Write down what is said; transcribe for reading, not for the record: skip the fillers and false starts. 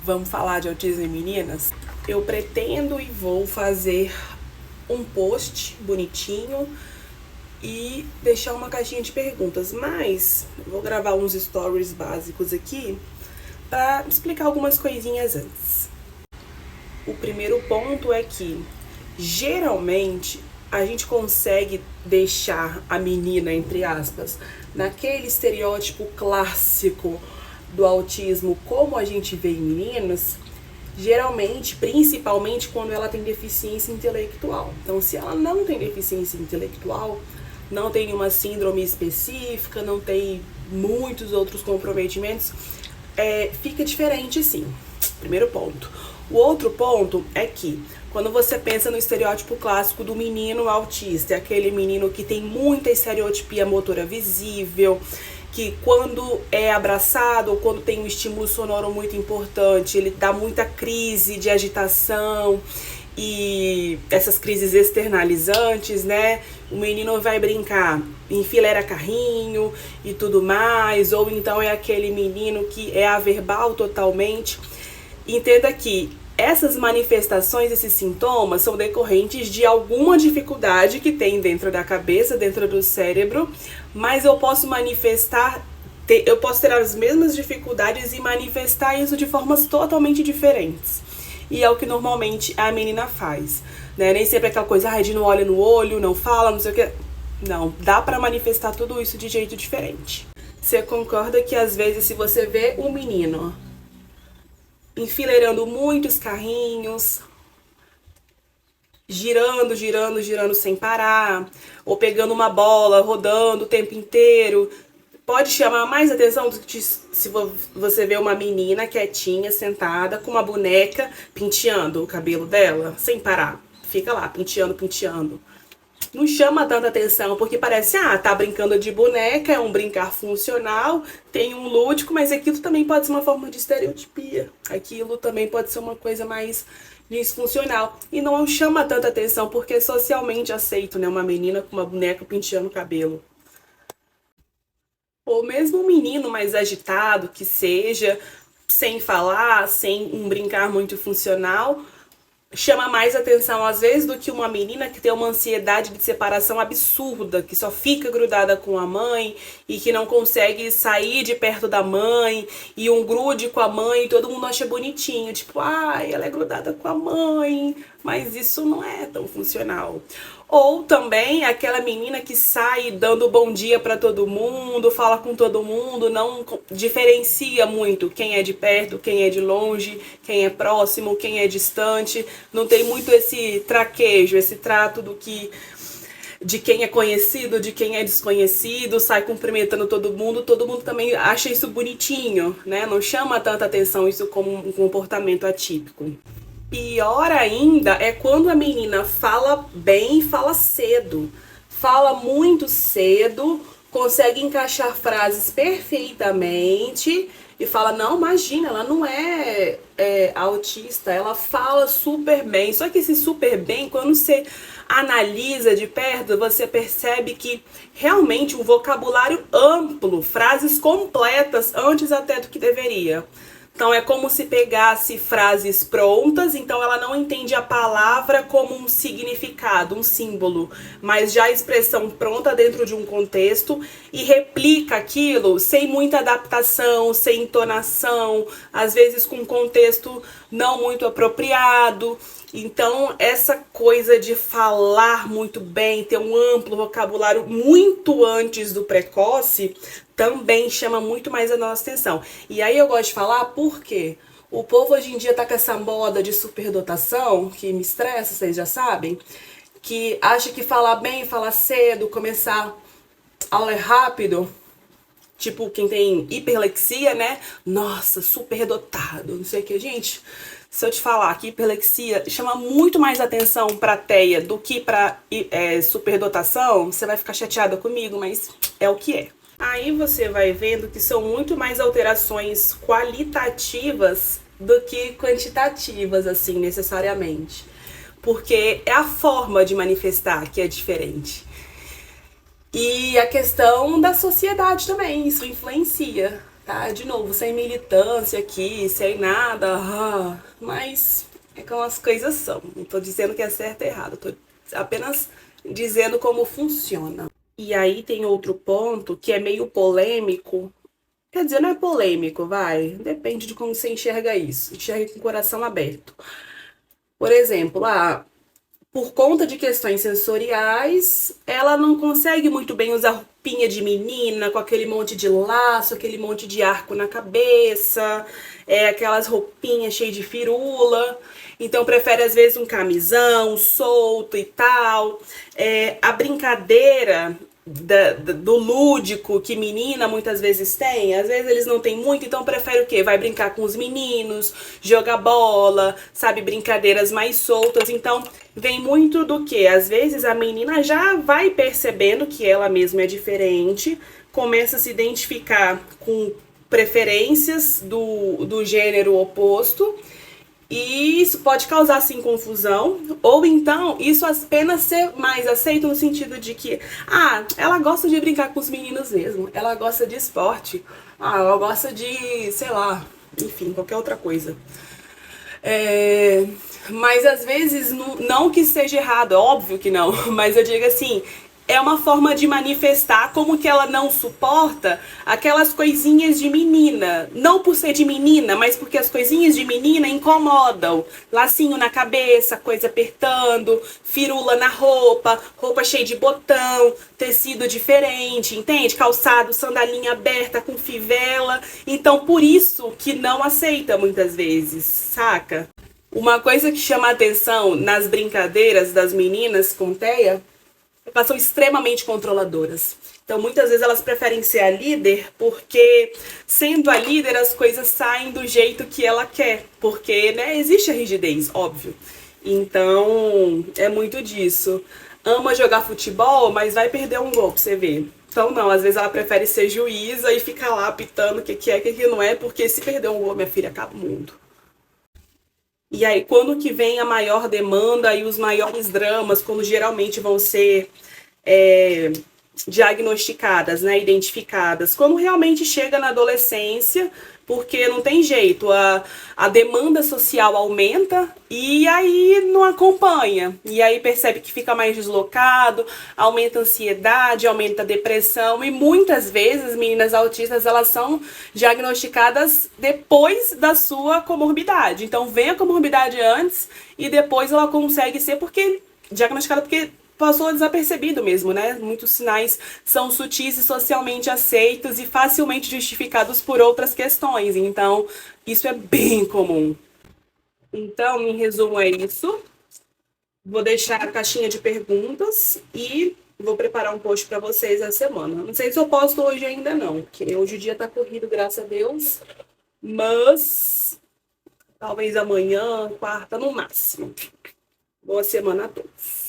Vamos falar de autismo em meninas? Eu pretendo e vou fazer um post bonitinho e deixar uma caixinha de perguntas, mas vou gravar uns stories básicos aqui para explicar algumas coisinhas antes. O primeiro ponto é que, geralmente, a gente consegue deixar a menina, entre aspas, naquele estereótipo clássico do autismo como a gente vê em meninas, geralmente, principalmente quando ela tem deficiência intelectual. Então, se ela não tem deficiência intelectual, não tem uma síndrome específica, não tem muitos outros comprometimentos, fica diferente sim. Primeiro ponto. O outro ponto é que, quando você pensa no estereótipo clássico do menino autista, é aquele menino que tem muita estereotipia motora visível, que quando é abraçado ou quando tem um estímulo sonoro muito importante, ele dá muita crise de agitação e essas crises externalizantes, né? O menino vai brincar, enfileira carrinho e tudo mais, ou então é aquele menino que é averbal totalmente. Entenda que essas manifestações, esses sintomas são decorrentes de alguma dificuldade que tem dentro da cabeça, dentro do cérebro, mas eu posso eu posso ter as mesmas dificuldades e manifestar isso de formas totalmente diferentes. E é o que normalmente a menina faz, né? Nem sempre é aquela coisa, de não olha no olho, não fala, não sei o que. Não, dá pra manifestar tudo isso de jeito diferente. Você concorda que às vezes se você vê um menino enfileirando muitos carrinhos, girando sem parar, ou pegando uma bola, rodando o tempo inteiro, pode chamar mais atenção do que se você vê uma menina quietinha, sentada, com uma boneca, penteando o cabelo dela, sem parar. Fica lá, penteando. Não chama tanta atenção, porque parece, tá brincando de boneca, é um brincar funcional, tem um lúdico, mas aquilo também pode ser uma forma de estereotipia. Aquilo também pode ser uma coisa mais disfuncional. E não chama tanta atenção, porque é socialmente aceito, né? Uma menina com uma boneca penteando o cabelo. Ou mesmo um menino mais agitado, que seja, sem falar, sem um brincar muito funcional, chama mais atenção às vezes do que uma menina que tem uma ansiedade de separação absurda, que só fica grudada com a mãe e que não consegue sair de perto da mãe, e um grude com a mãe e todo mundo acha bonitinho, tipo, ela é grudada com a mãe, mas isso não é tão funcional. Ou também aquela menina que sai dando bom dia pra todo mundo, fala com todo mundo, não diferencia muito quem é de perto, quem é de longe, quem é próximo, quem é distante. Não tem muito esse traquejo, esse trato de quem é conhecido, de quem é desconhecido, sai cumprimentando todo mundo também acha isso bonitinho, né? Não chama tanta atenção isso como um comportamento atípico. Pior ainda é quando a menina fala bem, fala cedo. Fala muito cedo, consegue encaixar frases perfeitamente e fala, não, imagina, ela não é autista, ela fala super bem. Só que esse super bem, quando você analisa de perto, você percebe que realmente um vocabulário amplo, frases completas antes até do que deveria. Então é como se pegasse frases prontas, então ela não entende a palavra como um significado, um símbolo, mas já a expressão pronta dentro de um contexto e replica aquilo sem muita adaptação, sem entonação, às vezes com um contexto não muito apropriado. Então essa coisa de falar muito bem, ter um amplo vocabulário muito antes do precoce, também chama muito mais a nossa atenção. E aí eu gosto de falar porque o povo hoje em dia tá com essa moda de superdotação, que me estressa, vocês já sabem, que acha que falar bem, falar cedo, começar a ler rápido, tipo quem tem hiperlexia, né? Nossa, superdotado, não sei o que, gente. Se eu te falar que hiperlexia chama muito mais atenção pra TEA do que pra superdotação, você vai ficar chateada comigo, mas é o que é. Aí você vai vendo que são muito mais alterações qualitativas do que quantitativas, assim, necessariamente. Porque é a forma de manifestar que é diferente. E a questão da sociedade também, isso influencia. tá? De novo, sem militância aqui, sem nada, mas é como as coisas são. Não tô dizendo que é certo ou errado, tô apenas dizendo como funciona. E aí tem outro ponto que é meio polêmico. Quer dizer, não é polêmico, vai. Depende de como você enxerga isso. Enxerga com o coração aberto. Por exemplo, por conta de questões sensoriais, ela não consegue muito bem usar roupinha de menina, com aquele monte de laço, aquele monte de arco na cabeça, aquelas roupinhas cheias de firula. Então prefere às vezes um camisão solto e tal. A brincadeira do lúdico que menina muitas vezes tem, às vezes eles não têm muito, então prefere o quê? Vai brincar com os meninos, jogar bola, sabe, brincadeiras mais soltas. Então vem muito do que? Às vezes a menina já vai percebendo que ela mesma é diferente, começa a se identificar com preferências do gênero oposto, e isso pode causar, sim, confusão, ou então isso apenas ser mais aceito no sentido de que, ela gosta de brincar com os meninos mesmo, ela gosta de esporte, ela gosta de, sei lá, enfim, qualquer outra coisa. Mas às vezes, não que seja errado, é óbvio que não, mas eu digo assim, é uma forma de manifestar como que ela não suporta aquelas coisinhas de menina. Não por ser de menina, mas porque as coisinhas de menina incomodam. Lacinho na cabeça, coisa apertando, firula na roupa, roupa cheia de botão, tecido diferente, entende? Calçado, sandalinha aberta com fivela. Então, por isso que não aceita muitas vezes, saca? Uma coisa que chama a atenção nas brincadeiras das meninas com teia, elas são extremamente controladoras. Então, muitas vezes elas preferem ser a líder porque, sendo a líder, as coisas saem do jeito que ela quer. Porque, né, existe a rigidez, óbvio. Então, é muito disso. Ama jogar futebol, mas vai perder um gol pra você ver. Então, não, às vezes ela prefere ser juíza e ficar lá apitando o que é, o que não é, porque se perder um gol, minha filha, acaba o mundo. E aí, quando que vem a maior demanda e os maiores dramas, quando geralmente vão ser é, diagnosticadas, né, identificadas? Quando realmente chega na adolescência, porque não tem jeito, a demanda social aumenta e aí não acompanha. E aí percebe que fica mais deslocado, aumenta a ansiedade, aumenta a depressão, e muitas vezes meninas autistas, elas são diagnosticadas depois da sua comorbidade. Então vem a comorbidade antes e depois ela consegue ser diagnosticada porque passou desapercebido mesmo, né? Muitos sinais são sutis e socialmente aceitos e facilmente justificados por outras questões. Então, isso é bem comum. Então, em resumo, é isso. Vou deixar a caixinha de perguntas e vou preparar um post para vocês essa semana. Não sei se eu posto hoje ainda não, porque hoje o dia tá corrido, graças a Deus. Mas talvez amanhã, quarta, no máximo. Boa semana a todos.